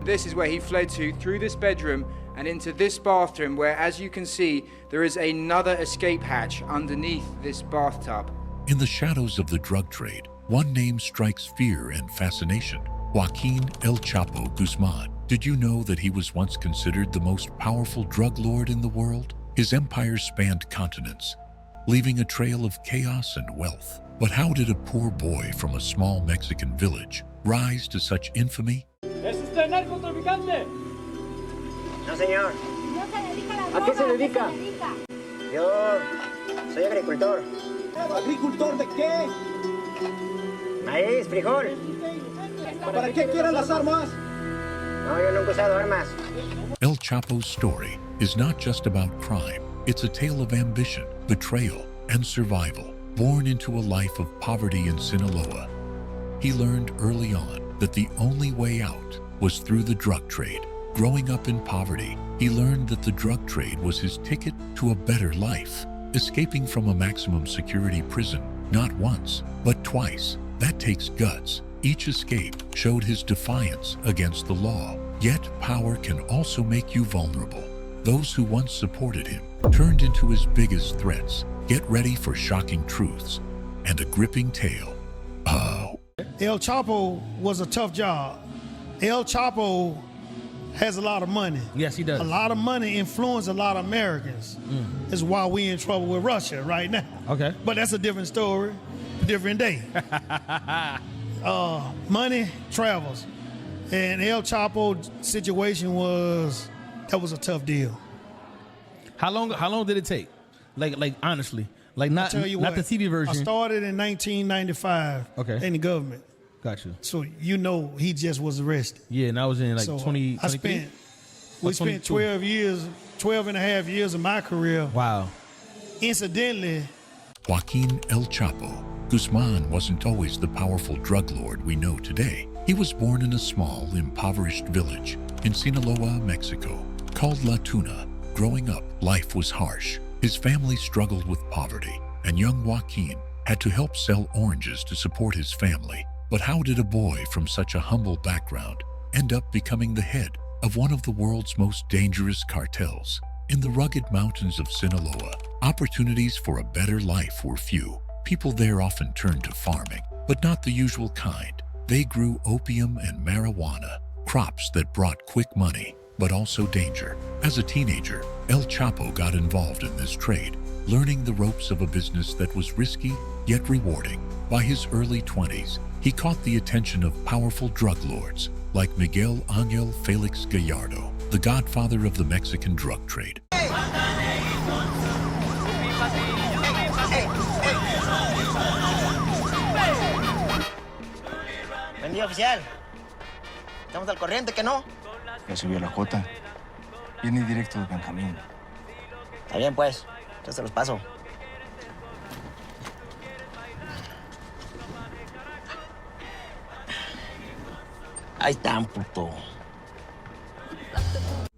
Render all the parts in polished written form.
This is where he fled to through this bedroom and into this bathroom where, as you can see, there is another escape hatch underneath this bathtub. In the shadows of the drug trade, one name strikes fear and fascination: Joaquin El Chapo Guzman. Did you know that he was once considered the most powerful drug lord in the world? His empire spanned continents, leaving a trail of chaos and wealth. But how did a poor boy from a small Mexican village rise to such infamy? ¿Es usted narcotraficante? No, señor. No se dedica a la ¿A qué se droga, dedica? Yo soy agricultor. ¿Agricultor de qué? Maíz, frijol. ¿Para qué quieren las armas? No, yo nunca he usado armas. El Chapo's story is not just about crime. It's a tale of ambition, betrayal, and survival. Born into a life of poverty in Sinaloa, he learned early on that the only way out was through the drug trade. Growing up in poverty, he learned that the drug trade was his ticket to a better life. Escaping from a maximum security prison, not once, but twice. That takes guts. Each escape showed his defiance against the law. Yet power can also make you vulnerable. Those who once supported him turned into his biggest threats. Get ready for shocking truths and a gripping tale. El Chapo was a tough job. El Chapo has a lot of money. Yes, he does. A lot of money influenced a lot of Americans. That's why we in trouble with Russia right now. Okay. But that's a different story, a different day. Money travels. And El Chapo situation was a tough deal. How long did it take? Like honestly, like not I'll tell you not what, the TV version. I started in 1995 in the government. Gotcha. So you know he just was arrested. Yeah, and I was in like So 20. We spent 12 and a half years of my career. Wow. Incidentally, Joaquin El Chapo Guzman wasn't always the powerful drug lord we know today. He was born in a small, impoverished village in Sinaloa, Mexico, called La Tuna. Growing up, life was harsh. His family struggled with poverty, and young Joaquin had to help sell oranges to support his family. But how did a boy from such a humble background end up becoming the head of one of the world's most dangerous cartels? In the rugged mountains of Sinaloa, opportunities for a better life were few. People there often turned to farming, but not the usual kind. They grew opium and marijuana, crops that brought quick money, but also danger. As a teenager, El Chapo got involved in this trade, learning the ropes of a business that was risky yet rewarding. By his early 20s, he caught the attention of powerful drug lords like Miguel Ángel Félix Gallardo, the godfather of the Mexican drug trade. Buen día, oficial. Estamos al corriente, ¿que no? Ya subió la cuota. Viene directo de Benjamín. Está bien, pues. Ya se los paso. Ahí están, puto.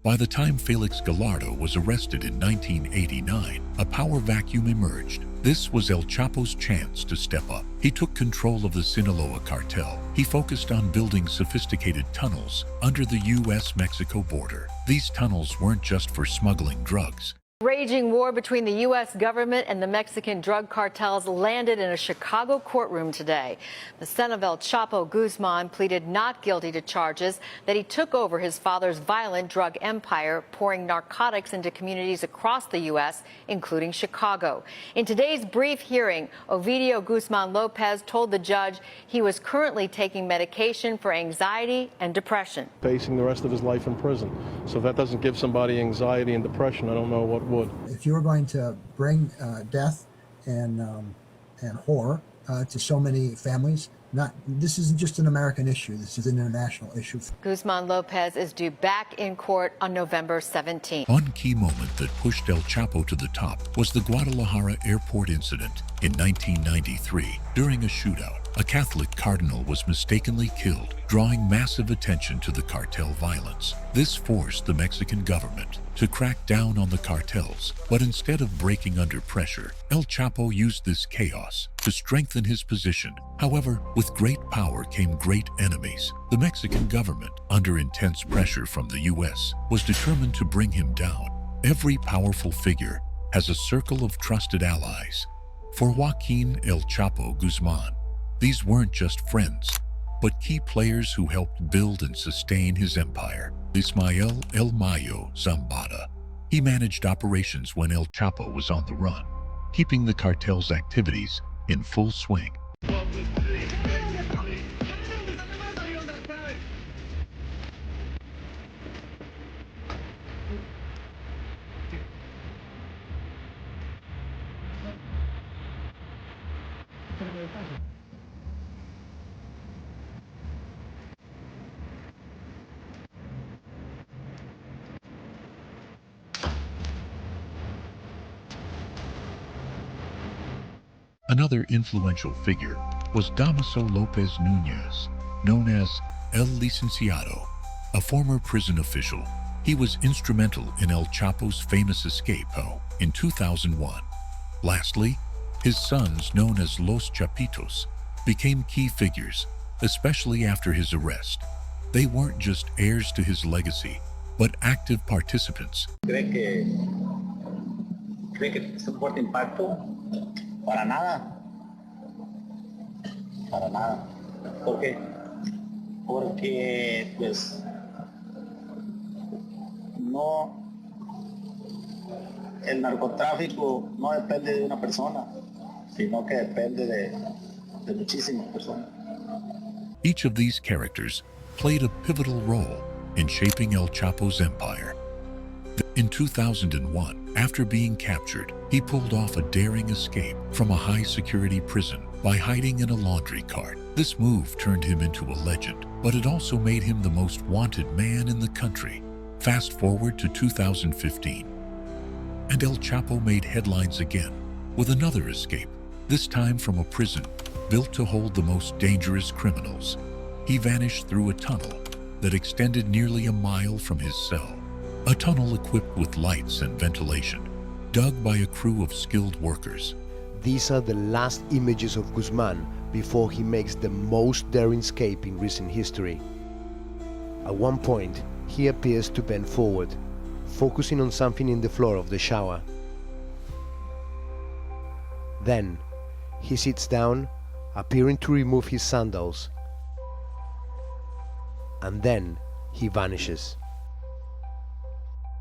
By the time Felix Gallardo was arrested in 1989, a power vacuum emerged. This was El Chapo's chance to step up. He took control of the Sinaloa cartel. He focused on building sophisticated tunnels under the U.S.-Mexico border. These tunnels weren't just for smuggling drugs. Raging war between the U.S. government and the Mexican drug cartels landed in a Chicago courtroom today. The son of El Chapo Guzman pleaded not guilty to charges that he took over his father's violent drug empire, pouring narcotics into communities across the U.S., including Chicago. In today's brief hearing, Ovidio Guzman Lopez told the judge he was currently taking medication for anxiety and depression. Facing the rest of his life in prison. So if that doesn't give somebody anxiety and depression, I don't know what would. If you were going to bring death and horror to so many families, this isn't just an American issue. This is an international issue. Guzman Lopez is due back in court on November 17th. One key moment that pushed El Chapo to the top was the Guadalajara airport incident in 1993. During a shootout, a Catholic cardinal was mistakenly killed, drawing massive attention to the cartel violence. This forced the Mexican government to crack down on the cartels, but instead of breaking under pressure, El Chapo used this chaos to strengthen his position. However, with great power came great enemies. The Mexican government, under intense pressure from the US, was determined to bring him down. Every powerful figure has a circle of trusted allies. For Joaquin El Chapo Guzman, these weren't just friends, but key players who helped build and sustain his empire. Ismael El Mayo Zambada. He managed operations when El Chapo was on the run, keeping the cartel's activities in full swing. Another influential figure was Damaso Lopez Nunez, known as El Licenciado, a former prison official. He was instrumental in El Chapo's famous escape in 2001. Lastly, his sons, known as Los Chapitos, became key figures, especially after his arrest. They weren't just heirs to his legacy, but active participants. ¿Cree que es un fuerte impacto? Para nada. Para nada. ¿Por qué? Porque, pues, no, el narcotráfico no depende de una persona, sino que depende de muchísimas personas. Each of these characters played a pivotal role in shaping El Chapo's empire. In 2001, after being captured, he pulled off a daring escape from a high-security prison by hiding in a laundry cart. This move turned him into a legend, but it also made him the most wanted man in the country. Fast forward to 2015, and El Chapo made headlines again with another escape, this time from a prison built to hold the most dangerous criminals. He vanished through a tunnel that extended nearly a mile from his cell. A tunnel equipped with lights and ventilation, dug by a crew of skilled workers. These are the last images of Guzman before he makes the most daring escape in recent history. At one point, he appears to bend forward, focusing on something in the floor of the shower. Then, he sits down, appearing to remove his sandals. And then, he vanishes.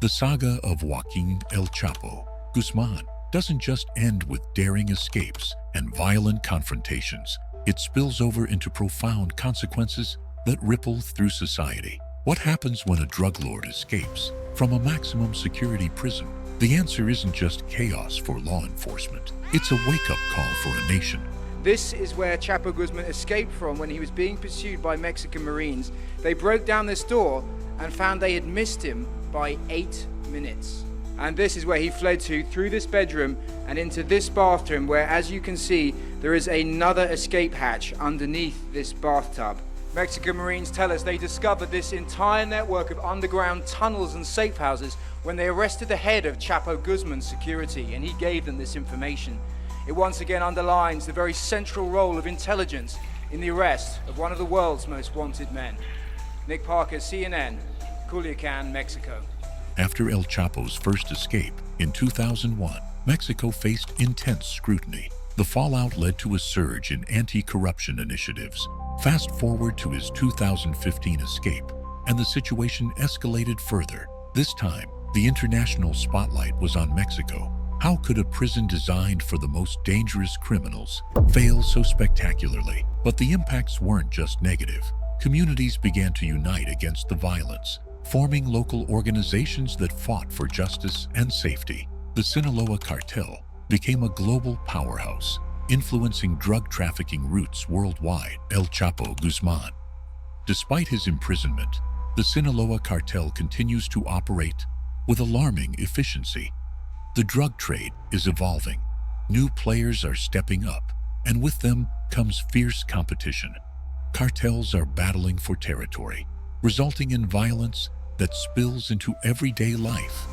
The saga of Joaquin El Chapo Guzman doesn't just end with daring escapes and violent confrontations. It spills over into profound consequences that ripple through society. What happens when a drug lord escapes from a maximum security prison? The answer isn't just chaos for law enforcement. It's a wake-up call for a nation. This is where Chapo Guzman escaped from when he was being pursued by Mexican Marines. They broke down this door and found they had missed him by 8 minutes. And this is where he fled to, through this bedroom and into this bathroom, where, as you can see, there is another escape hatch underneath this bathtub. Mexican Marines tell us they discovered this entire network of underground tunnels and safe houses when they arrested the head of Chapo Guzman's security, and he gave them this information. It once again underlines the very central role of intelligence in the arrest of one of the world's most wanted men. Nick Parker, CNN, Culiacan, Mexico. After El Chapo's first escape in 2001, Mexico faced intense scrutiny. The fallout led to a surge in anti-corruption initiatives. Fast forward to his 2015 escape, and the situation escalated further. This time, the international spotlight was on Mexico. How could a prison designed for the most dangerous criminals fail so spectacularly? But the impacts weren't just negative. Communities began to unite against the violence, forming local organizations that fought for justice and safety. The Sinaloa cartel became a global powerhouse, influencing drug trafficking routes worldwide. El Chapo Guzman. Despite his imprisonment, the Sinaloa cartel continues to operate with alarming efficiency. The drug trade is evolving. New players are stepping up, and with them, comes fierce competition. Cartels are battling for territory, resulting in violence that spills into everyday life.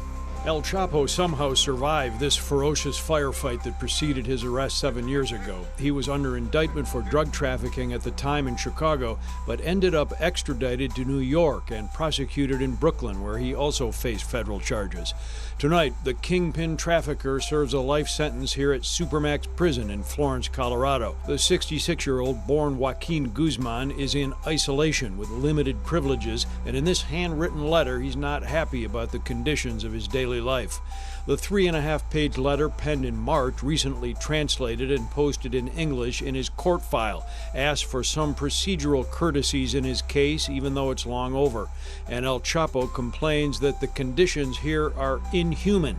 El Chapo somehow survived this ferocious firefight that preceded his arrest 7 years ago. He was under indictment for drug trafficking at the time in Chicago, but ended up extradited to New York and prosecuted in Brooklyn, where he also faced federal charges. Tonight, the kingpin trafficker serves a life sentence here at Supermax Prison in Florence, Colorado. The 66-year-old born Joaquin Guzman is in isolation with limited privileges, and in this handwritten letter, he's not happy about the conditions of his daily life. The 3.5-page letter, penned in March, recently translated and posted in English in his court file, asks for some procedural courtesies in his case, even though it's long over. And El Chapo complains that the conditions here are inhuman.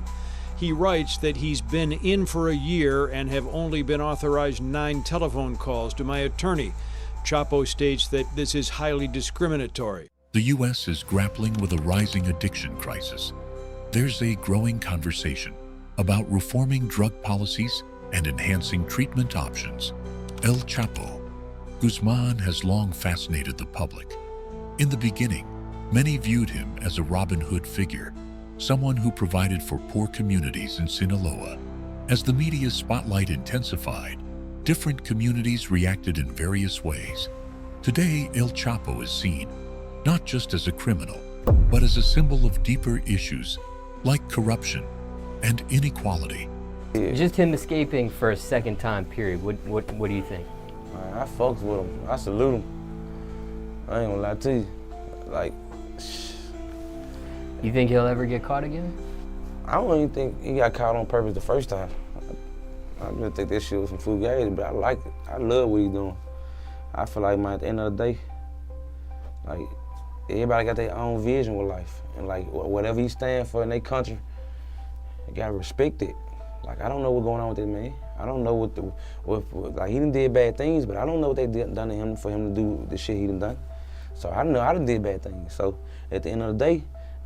He writes that he's been in for a year and have only been authorized 9 telephone calls to my attorney. Chapo states that this is highly discriminatory. The U.S. is grappling with a rising addiction crisis. There's a growing conversation about reforming drug policies and enhancing treatment options. El Chapo Guzman has long fascinated the public. In the beginning, many viewed him as a Robin Hood figure, someone who provided for poor communities in Sinaloa. As the media's spotlight intensified, different communities reacted in various ways. Today, El Chapo is seen not just as a criminal, but as a symbol of deeper issues like corruption and inequality. Just him escaping for a second time period, what do you think? I fucks with him. I salute him. I ain't gonna lie to you. Like, you think he'll ever get caught again? I don't even think he got caught on purpose the first time. I just think that shit was some fugazi, but I like it. I love what he's doing. I feel like, man, at the end of the day, like, everybody got their own vision with life. And like, whatever he stand for in their country, you gotta respect it. Like, I don't know what's going on with that man. I don't know like, he done did bad things, but I don't know what they done to him for him to do the shit he done. So I know I done did bad things. So at the end of the day,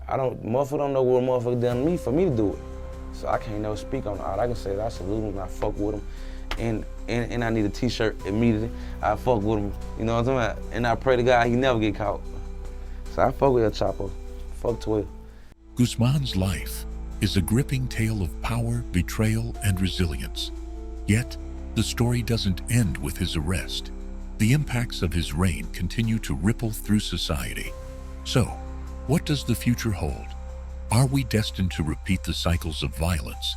motherfucker don't know what a motherfucker done to me for me to do it. So I can't never speak on it. All I can say is I salute him and I fuck with him. And I need a t-shirt immediately. I fuck with him, you know what I'm talking about? And I pray to God he never get caught. So I fuck with El Chapo. Fuck 12. Guzman's life is a gripping tale of power, betrayal, and resilience. Yet, the story doesn't end with his arrest. The impacts of his reign continue to ripple through society. So, what does the future hold? Are we destined to repeat the cycles of violence?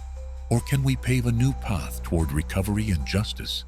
Or can we pave a new path toward recovery and justice?